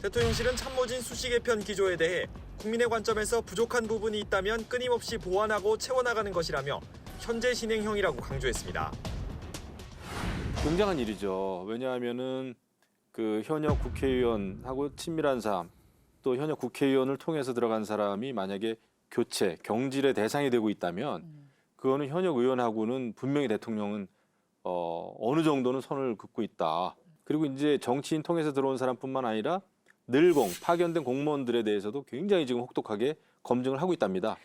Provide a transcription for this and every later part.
대통령실은 참모진 수시 개편 기조에 대해 국민의 관점에서 부족한 부분이 있다면 끊임없이 보완하고 채워나가는 것이라며 현재 진행형이라고 강조했습니다. 굉장한 일이죠. 왜냐하면은 그 현역 국회의원하고 친밀한 사람, 또 현역 국회의원을 통해서 들어간 사람이 만약에 교체, 경질의 대상이 되고 있다면 그거는 현역 의원하고는 분명히 대통령은 어느 정도는 선을 긋고 있다. 그리고 이제 정치인 통해서 들어온 사람뿐만 아니라 늘공, 파견된 공무원들에 대해서도 굉장히 지금 혹독하게 검증을 하고 있답니다.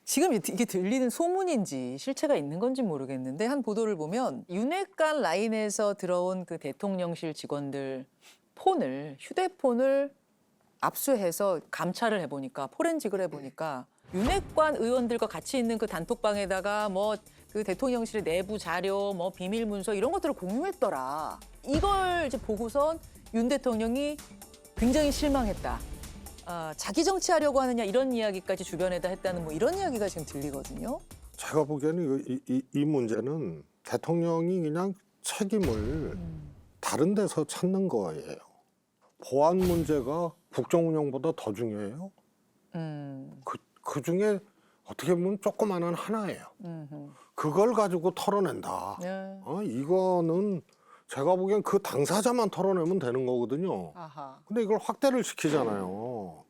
지금 이게 들리는 소문인지 실체가 있는 건지 모르겠는데 한 보도를 보면 윤핵관 라인에서 들어온 그 대통령실 직원들 휴대폰을 압수해서 감찰을 해보니까 포렌식을 해보니까 윤핵관 의원들과 같이 있는 그 단톡방에다가 뭐 그 대통령실의 내부 자료, 뭐 비밀 문서 이런 것들을 공유했더라. 이걸 이제 보고선 윤 대통령이 굉장히 실망했다. 자기 정치하려고 하느냐 이런 이야기까지 주변에다 했다는 뭐 이런 이야기가 지금 들리거든요. 제가 보기에는 이 문제는 대통령이 그냥 책임을 다른 데서 찾는 거예요. 보안 문제가 국정 운영보다 더 중요해요. 그 중에 어떻게 보면 조그마한 하나예요. 그걸 가지고 털어낸다. 네. 이거는 제가 보기엔 그 당사자만 털어내면 되는 거거든요. 아하. 근데 이걸 확대를 시키잖아요.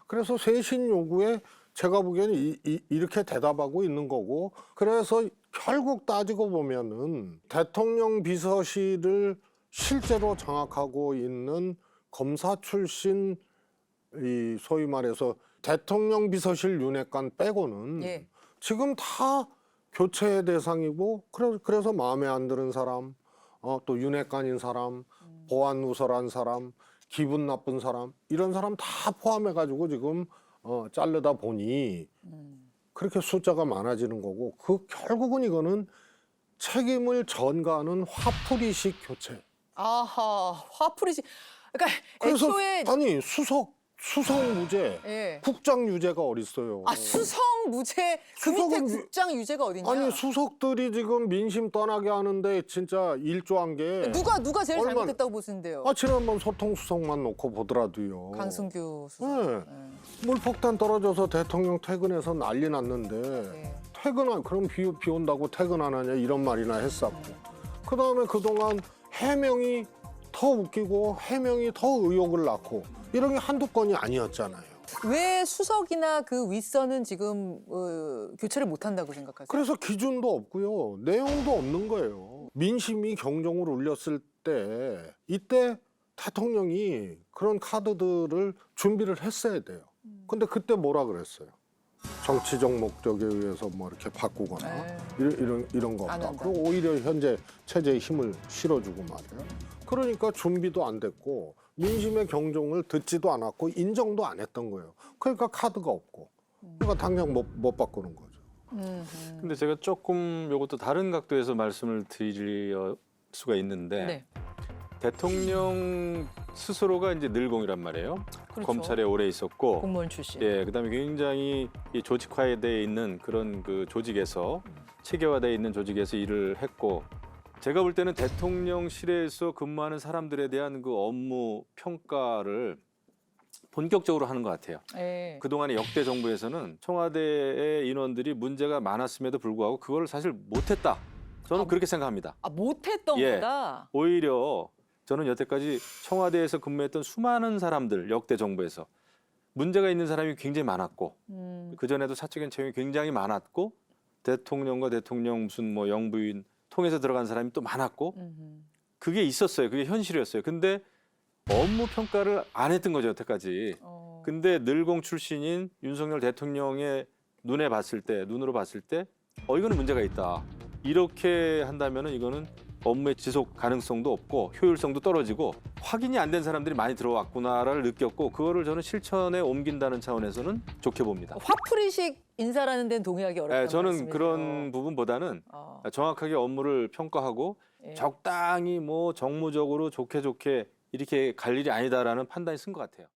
그래서 쇄신 요구에 제가 보기에는 이렇게 대답하고 있는 거고, 그래서 결국 따지고 보면은 대통령 비서실을 실제로 장악하고 있는 검사 출신 이 소위 말해서 대통령 비서실 윤핵관 빼고는 예. 지금 다 교체의 대상이고, 그래서 마음에 안 드는 사람, 또 윤핵관인 사람, 보안 누설한 사람, 기분 나쁜 사람, 이런 사람 다 포함해가지고 지금 자르다 보니 그렇게 숫자가 많아지는 거고, 결국은 이거는 책임을 전가하는 화풀이식 교체. 아하, 화풀이지. 그러니까 그래서 애초에 아니 수석 무죄, 예. 국장 유죄가 어딨어요. 수석 무죄 그 밑에 수석은 국장 유죄가 어딨냐? 아니 수석들이 지금 민심 떠나게 하는데 진짜 일조한 게 누가 제일 잘못했다고 보시는데요? 지난번 소통수석만 놓고 보더라도요. 강승규 수석. 네. 물폭탄 떨어져서 대통령 퇴근해서 난리 났는데 네. 그럼 비 온다고 퇴근 안 하냐 이런 말이나 했었고, 그다음에 그동안 해명이 더 웃기고 해명이 더 의혹을 낳고 이런 게 한두 건이 아니었잖아요. 왜 수석이나 그 윗선은 지금 교체를 못한다고 생각하세요? 그래서 기준도 없고요. 내용도 없는 거예요. 민심이 경종을 울렸을 때 이때 대통령이 그런 카드들을 준비를 했어야 돼요. 근데 그때 뭐라 그랬어요? 정치적 목적에 의해서 뭐 이렇게 바꾸거나 이런 거 안 없다. 한다. 그리고 오히려 현재 체제에 힘을 실어주고 말이에요. 그러니까 준비도 안 됐고 민심의 경종을 듣지도 않았고 인정도 안 했던 거예요. 그러니까 카드가 없고, 그러니까 당장 못 바꾸는 거죠. 근데 제가 조금 이것도 다른 각도에서 말씀을 드릴 수가 있는데 네. 대통령 스스로가 이제 늘공이란 말이에요. 그렇죠. 검찰에 오래 있었고, 공무원 출신. 예, 그다음에 굉장히 이 조직화되어 있는 그런 그 조직에서 체계화되어 있는 조직에서 일을 했고, 제가 볼 때는 대통령실에서 근무하는 사람들에 대한 그 업무 평가를 본격적으로 하는 것 같아요. 예. 그동안의 역대 정부에서는 청와대의 인원들이 문제가 많았음에도 불구하고 그걸 사실 못했다. 저는 그렇게 생각합니다. 못했던 예. 거다. 오히려 저는 여태까지 청와대에서 근무했던 수많은 사람들, 역대 정부에서 문제가 있는 사람이 굉장히 많았고, 그전에도 사적인 채용이 굉장히 많았고, 대통령과 대통령 무슨 뭐 영부인 통해서 들어간 사람이 또 많았고, 그게 있었어요. 그게 현실이었어요. 근데 업무 평가를 안 했던 거죠, 여태까지. 근데 늘공 출신인 윤석열 대통령의 눈으로 봤을 때 이거는 문제가 있다. 이렇게 한다면은 이거는 업무의 지속 가능성도 없고 효율성도 떨어지고 확인이 안 된 사람들이 많이 들어왔구나를 느꼈고, 그거를 저는 실천에 옮긴다는 차원에서는 좋게 봅니다. 화풀이식 인사라는 데는 동의하기 어렵다는 저는 말씀이세요. 그런 부분보다는 정확하게 업무를 평가하고 예. 적당히 뭐 정무적으로 좋게 이렇게 갈 일이 아니다라는 판단이 쓴 것 같아요.